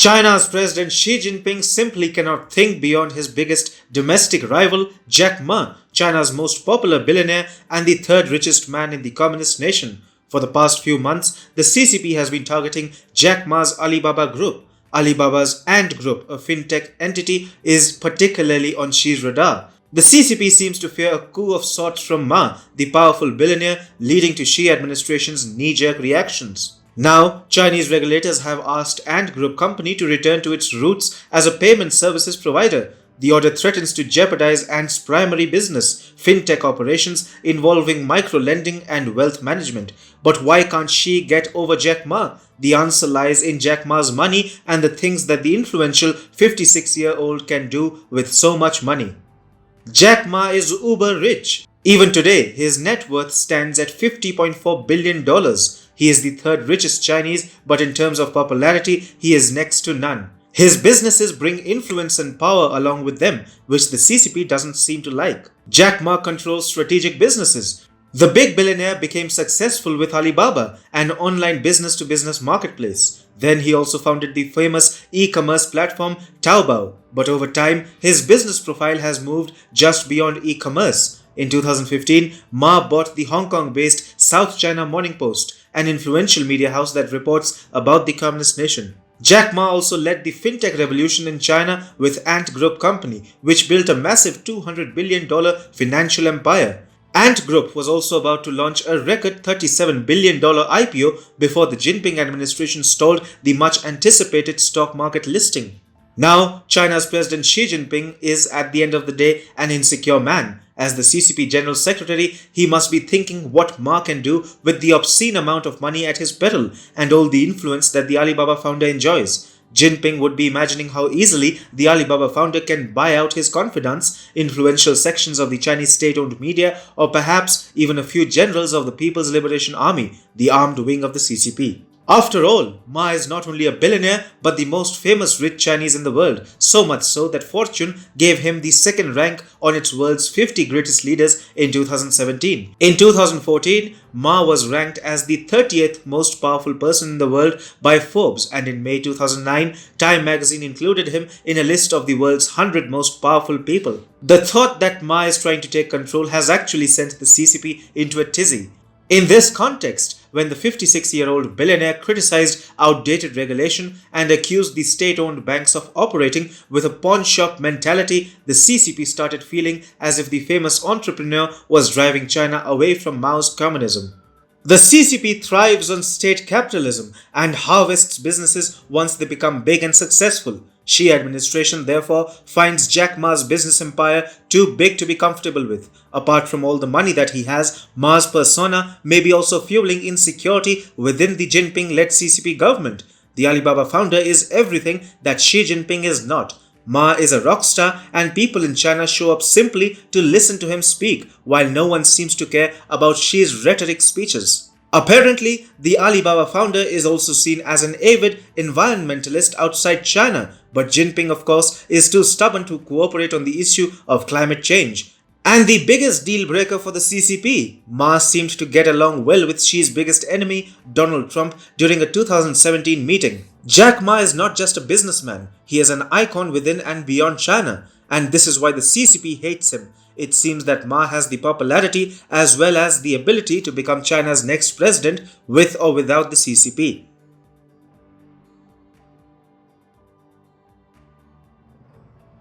China's President Xi Jinping simply cannot think beyond his biggest domestic rival, Jack Ma, China's most popular billionaire and the third richest man in the communist nation. For the past few months, the CCP has been targeting Jack Ma's Alibaba Group. Alibaba's Ant Group, a fintech entity, is particularly on Xi's radar. The CCP seems to fear a coup of sorts from Ma, the powerful billionaire, leading to Xi administration's knee-jerk reactions. Now, Chinese regulators have asked Ant Group company to return to its roots as a payment services provider. The order threatens to jeopardize Ant's primary business, fintech operations involving micro-lending and wealth management. But why can't Xi get over Jack Ma? The answer lies in Jack Ma's money and the things that the influential 56-year-old can do with so much money. Jack Ma is uber rich. Even today, his net worth stands at $50.4 billion. He is the third richest Chinese, but in terms of popularity, he is next to none. His businesses bring influence and power along with them, which the CCP doesn't seem to like. Jack Ma controls strategic businesses. The big billionaire became successful with Alibaba, an online business-to-business marketplace. Then he also founded the famous e-commerce platform Taobao. But over time, his business profile has moved just beyond e-commerce. In 2015, Ma bought the Hong Kong-based South China Morning Post, an influential media house that reports about the communist nation. Jack Ma also led the fintech revolution in China with Ant Group Company, which built a massive $200 billion financial empire. Ant Group was also about to launch a record $37 billion IPO before the Jinping administration stalled the much-anticipated stock market listing. Now, China's President Xi Jinping is, at the end of the day, an insecure man. As the CCP General Secretary, he must be thinking what Ma can do with the obscene amount of money at his peril and all the influence that the Alibaba founder enjoys. Jinping would be imagining how easily the Alibaba founder can buy out his confidants, influential sections of the Chinese state-owned media, or perhaps even a few generals of the People's Liberation Army, the armed wing of the CCP. After all, Ma is not only a billionaire but the most famous rich Chinese in the world, so much so that Fortune gave him the second rank on its world's 50 greatest leaders in 2017. In 2014, Ma was ranked as the 30th most powerful person in the world by Forbes, and in May 2009, Time magazine included him in a list of the world's 100 most powerful people. The thought that Ma is trying to take control has actually sent the CCP into a tizzy. In this context, when the 56-year-old billionaire criticized outdated regulation and accused the state-owned banks of operating with a pawn-shop mentality, the CCP started feeling as if the famous entrepreneur was driving China away from Mao's communism. The CCP thrives on state capitalism and harvests businesses once they become big and successful. Xi administration therefore finds Jack Ma's business empire too big to be comfortable with. Apart from all the money that he has, Ma's persona may be also fueling insecurity within the Jinping-led CCP government. The Alibaba founder is everything that Xi Jinping is not. Ma is a rock star and people in China show up simply to listen to him speak, while no one seems to care about Xi's rhetoric speeches. Apparently, the Alibaba founder is also seen as an avid environmentalist outside China, but Jinping, of course, is too stubborn to cooperate on the issue of climate change. And the biggest deal breaker for the CCP, Ma seemed to get along well with Xi's biggest enemy, Donald Trump, during a 2017 meeting. Jack Ma is not just a businessman, he is an icon within and beyond China, and this is why the CCP hates him. It seems that Ma has the popularity as well as the ability to become China's next president with or without the CCP.